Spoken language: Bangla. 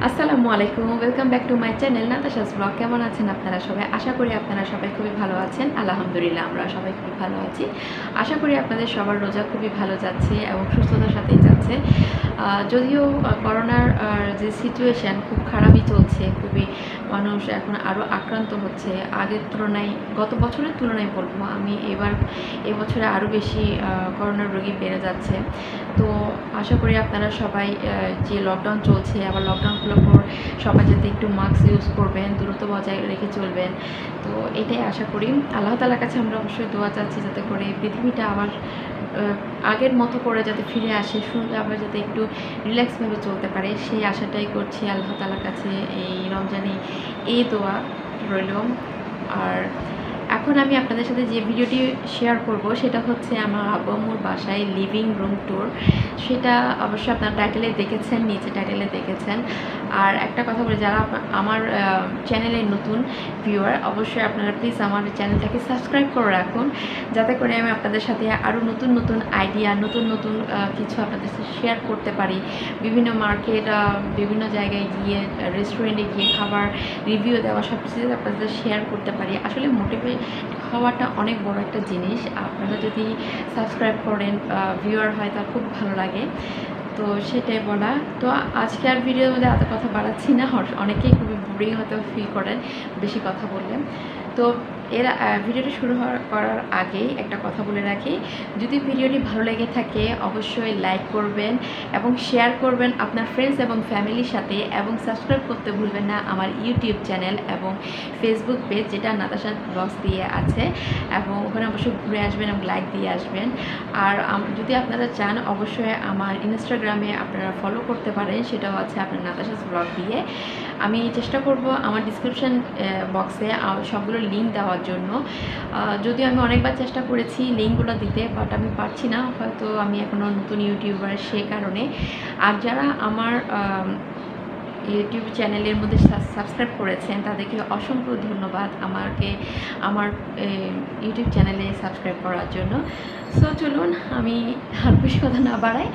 আসসালামু আলাইকুম, welcome back to my channel Natasha's blog. কেমন আছেন আপনারা সবাই? আশা করি আপনারা সবাই খুবই ভালো আছেন। আলহামদুলিল্লাহ আমরা সবাই খুবই ভালো আছি। আশা করি আপনাদের সবার রোজা খুবই ভালো যাচ্ছে এবং সুস্থতার সাথেই যাচ্ছে। যদিও করোনার যে সিচুয়েশান খুব খারাপই চলছে, খুবই মানুষ এখন আরও আক্রান্ত হচ্ছে আগের তুলনায়, গত বছরের তুলনায় বলবো আমি। এবছরে আরও বেশি করোনার রোগী বেড়ে যাচ্ছে। তো আশা করি আপনারা সবাই যে লকডাউন চলছে, আবার লকডাউনগুলোর পর সবাই যাতে একটু মাস্ক ইউজ করবেন, দূরত্ব বজায় রেখে চলবেন। তো এটাই আশা করি। আল্লাহ তাআলার কাছে আমরা অবশ্যই দোয়া চাচ্ছি যাতে করে পৃথিবীটা আবার আগের মতো করে যাতে ফিরে আসে, শুনলে আবার যাতে একটু রিল্যাক্সভাবে চলতে পারে, সেই আশাটাই করছি আল্লাহ তাআলার কাছে। এই রমজানে এই দোয়া রইল। আর এখন আমি আপনাদের সাথে যে ভিডিওটি শেয়ার করব সেটা হচ্ছে আমার আব্বু আম্মুর বাসায় লিভিং রুম ট্যুর। সেটা অবশ্যই আপনার টাইটেলে দেখেছেন, নিচে টাইটেলে দেখেছেন। আর একটা কথা বলি, যারা আমার চ্যানেলের নতুন ভিউয়ার, অবশ্যই আপনারা প্লিজ আমার চ্যানেলটাকে সাবস্ক্রাইব করে রাখুন, যাতে করে আমি আপনাদের সাথে আরও নতুন নতুন আইডিয়া, নতুন নতুন কিছু আপনাদের সাথে শেয়ার করতে পারি। বিভিন্ন মার্কেট, বিভিন্ন জায়গায় গিয়ে, রেস্টুরেন্টে গিয়ে খাবার রিভিউ দেওয়া, সব কিছু আপনাদের শেয়ার করতে পারি। আসলে মোটিভেট হওয়াটা অনেক বড় একটা জিনিস। আপনারা যদি সাবস্ক্রাইব করেন, ভিউয়ার হয়, তার খুব ভালো লাগে। তো সেটাই বলা। তো আজকে আর ভিডিওর মধ্যে এত কথা বাড়াচ্ছি না, অনেকেই খুবই বোরিং হয়তো ফিল করেন বেশি কথা বললে। তো ভিডিওটি শুরু করার আগেই একটা কথা বলে রাখি, যদি ভিডিওটি ভালো লেগে থাকে অবশ্যই লাইক করবেন এবং শেয়ার করবেন আপনার ফ্রেন্ডস এবং ফ্যামিলির সাথে, এবং সাবস্ক্রাইব করতে ভুলবেন না আমার ইউটিউব চ্যানেল এবং ফেসবুক পেজ, যেটা নাতাশা ব্লগস দিয়ে আছে, এবং ওখানে অবশ্যই ঘুরে আসবেন এবং লাইক দিয়ে আসবেন। আর যদি আপনারা চান অবশ্যই আমার ইনস্টাগ্রামে আপনারা ফলো করতে পারেন, সেটাও আছে আপনার নাতাশাস ব্লগ দিয়ে। আমি চেষ্টা করব আমার ডিসক্রিপশান বক্সে সবগুলো লিঙ্ক দেওয়ার জন্য। যদিও আমি অনেকবার চেষ্টা করেছি লিঙ্কগুলো দিতে, বাট আমি পারছি না, হয়তো আমি এখনও নতুন ইউটিউবার, সে কারণে। আর যারা আমার ইউটিউব চ্যানেলের মধ্যে সাবস্ক্রাইব করেছেন তাদেরকে অসংখ্য ধন্যবাদ আমার ইউটিউব চ্যানেলে সাবস্ক্রাইব করার জন্য। সো চলুন আমি আর বেশি কথা না বাড়াই,